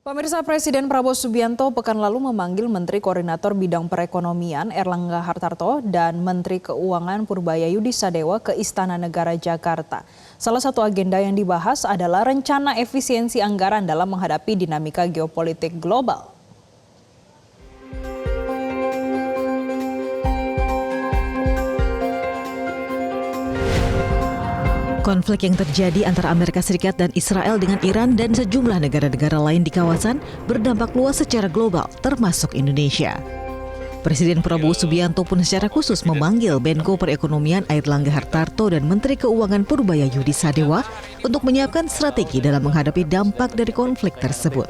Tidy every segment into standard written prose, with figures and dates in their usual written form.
Pemirsa, Presiden Prabowo Subianto pekan lalu memanggil Menteri Koordinator Bidang Perekonomian Erlangga Hartarto dan Menteri Keuangan Purbaya Yudisadewa ke Istana Negara Jakarta. Salah satu agenda yang dibahas adalah rencana efisiensi anggaran dalam menghadapi dinamika geopolitik global. Konflik yang terjadi antara Amerika Serikat dan Israel dengan Iran dan sejumlah negara-negara lain di kawasan berdampak luas secara global, termasuk Indonesia. Presiden Prabowo Subianto pun secara khusus memanggil Menko Perekonomian Airlangga Hartarto dan Menteri Keuangan Purbaya Yudisadewa untuk menyiapkan strategi dalam menghadapi dampak dari konflik tersebut.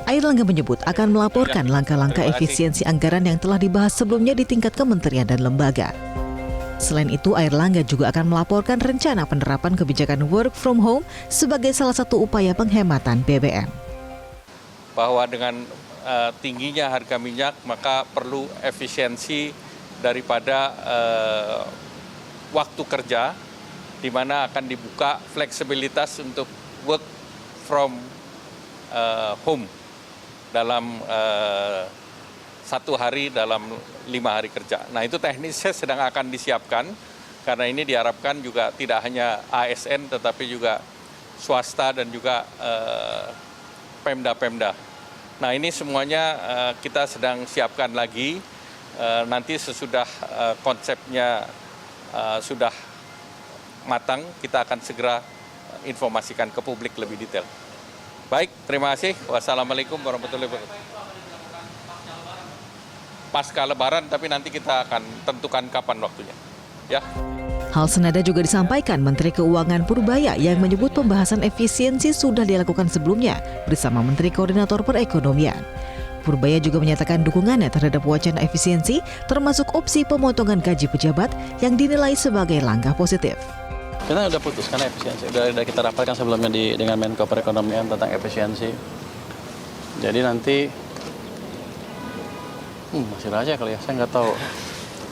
Airlangga menyebut akan melaporkan langkah-langkah efisiensi anggaran yang telah dibahas sebelumnya di tingkat kementerian dan lembaga. Selain itu, Airlangga juga akan melaporkan rencana penerapan kebijakan work from home sebagai salah satu upaya penghematan BBM. Bahwa dengan tingginya harga minyak, maka perlu efisiensi daripada waktu kerja, di mana akan dibuka fleksibilitas untuk work from home dalam 1 hari dalam 5 hari kerja. Nah, itu teknisnya sedang akan disiapkan karena ini diharapkan juga tidak hanya ASN tetapi juga swasta dan juga Pemda-Pemda. Nah, ini semuanya kita sedang siapkan lagi. Nanti sesudah konsepnya sudah matang, kita akan segera informasikan ke publik lebih detail. Baik, terima kasih. Wassalamualaikum warahmatullahi wabarakatuh. Pasca Lebaran, tapi nanti kita akan tentukan kapan waktunya. Ya. Hal senada juga disampaikan Menteri Keuangan Purbaya yang menyebut pembahasan efisiensi sudah dilakukan sebelumnya bersama Menteri Koordinator Perekonomian. Purbaya juga menyatakan dukungannya terhadap wacana efisiensi, termasuk opsi pemotongan gaji pejabat yang dinilai sebagai langkah positif. Kita sudah putuskan efisiensi, sudah kita rapatkan sebelumnya dengan Menko Perekonomian tentang efisiensi. Jadi nanti masih rahasia kali ya, saya nggak tahu.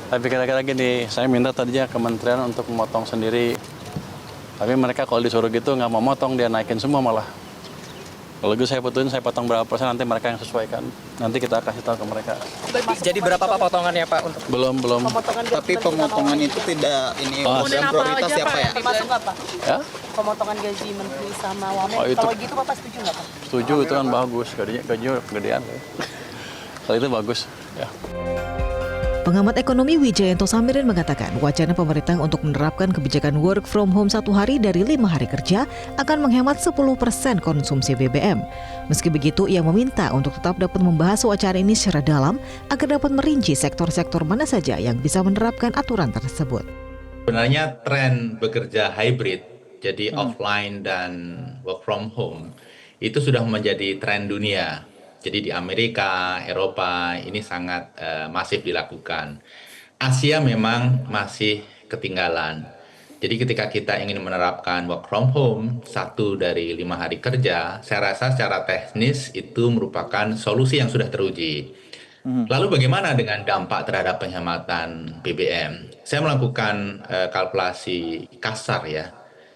Tapi kira-kira gini, saya minta tadinya kementerian untuk memotong sendiri. Tapi mereka kalau disuruh gitu nggak mau motong, dia naikin semua malah. Kalau gitu saya putusin, saya potong berapa persen, nanti mereka yang sesuaikan. Nanti kita kasih tahu ke mereka. Jadi berapa Pak potongannya Pak? Untuk Belum. Tapi pemotongan itu tidak ini yang prioritas siapa ya? Termasuk apa? Ya? Pemotongan gaji menteri sama wamen. Oh, itu. Kalau gitu Bapak setuju nggak Pak? Setuju, itu kan bagus. Gajinya kegedean. Kalau itu bagus. Ya. Pengamat ekonomi Wijayanto Samirin mengatakan wacana pemerintah untuk menerapkan kebijakan work from home 1 hari dari 5 hari kerja akan menghemat 10% konsumsi BBM. Meski begitu, ia meminta untuk tetap dapat membahas wacana ini secara dalam agar dapat merinci sektor-sektor mana saja yang bisa menerapkan aturan tersebut. Sebenarnya tren bekerja hybrid, jadi offline dan work from home, itu sudah menjadi tren dunia. Jadi di Amerika, Eropa ini sangat masif dilakukan. Asia memang masih ketinggalan. Jadi ketika kita ingin menerapkan work from home 1 dari 5 hari kerja, saya rasa secara teknis itu merupakan solusi yang sudah teruji. Lalu bagaimana dengan dampak terhadap penghematan BBM? Saya melakukan kalkulasi kasar ya.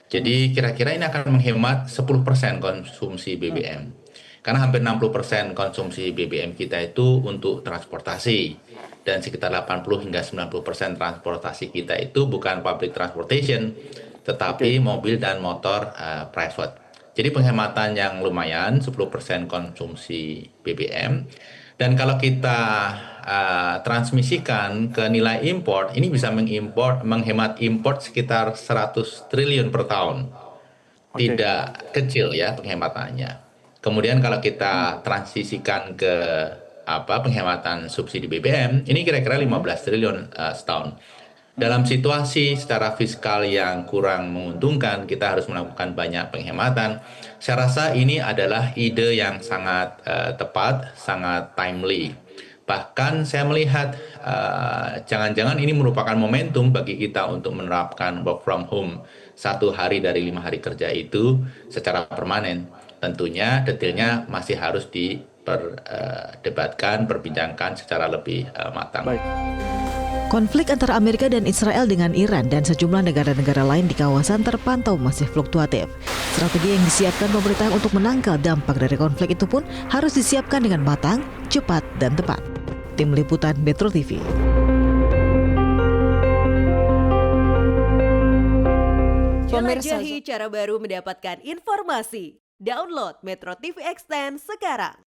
Jadi kira-kira ini akan menghemat 10% konsumsi BBM. Karena hampir 60% konsumsi BBM kita itu untuk transportasi. Dan sekitar 80 hingga 90% transportasi kita itu bukan public transportation, tetapi mobil dan motor private. Jadi penghematan yang lumayan, 10% konsumsi BBM. Dan kalau kita transmisikan ke nilai import, ini bisa menghemat import sekitar 100 triliun per tahun. Tidak kecil ya penghematannya. Kemudian kalau kita transisikan ke penghematan subsidi BBM, ini kira-kira 15 triliun setahun. Dalam situasi secara fiskal yang kurang menguntungkan, kita harus melakukan banyak penghematan. Saya rasa ini adalah ide yang sangat tepat, sangat timely. Bahkan saya melihat jangan-jangan ini merupakan momentum bagi kita untuk menerapkan work from home 1 hari dari 5 hari kerja itu secara permanen. Tentunya detailnya masih harus diperdebatkan, perbincangkan secara lebih matang. Baik. Konflik antara Amerika dan Israel dengan Iran dan sejumlah negara-negara lain di kawasan terpantau masih fluktuatif. Strategi yang disiapkan pemerintah untuk menangkal dampak dari konflik itu pun harus disiapkan dengan matang, cepat, dan tepat. Tim Liputan Metro TV. Jelajahi cara baru mendapatkan informasi. Download Metro TV Extend sekarang.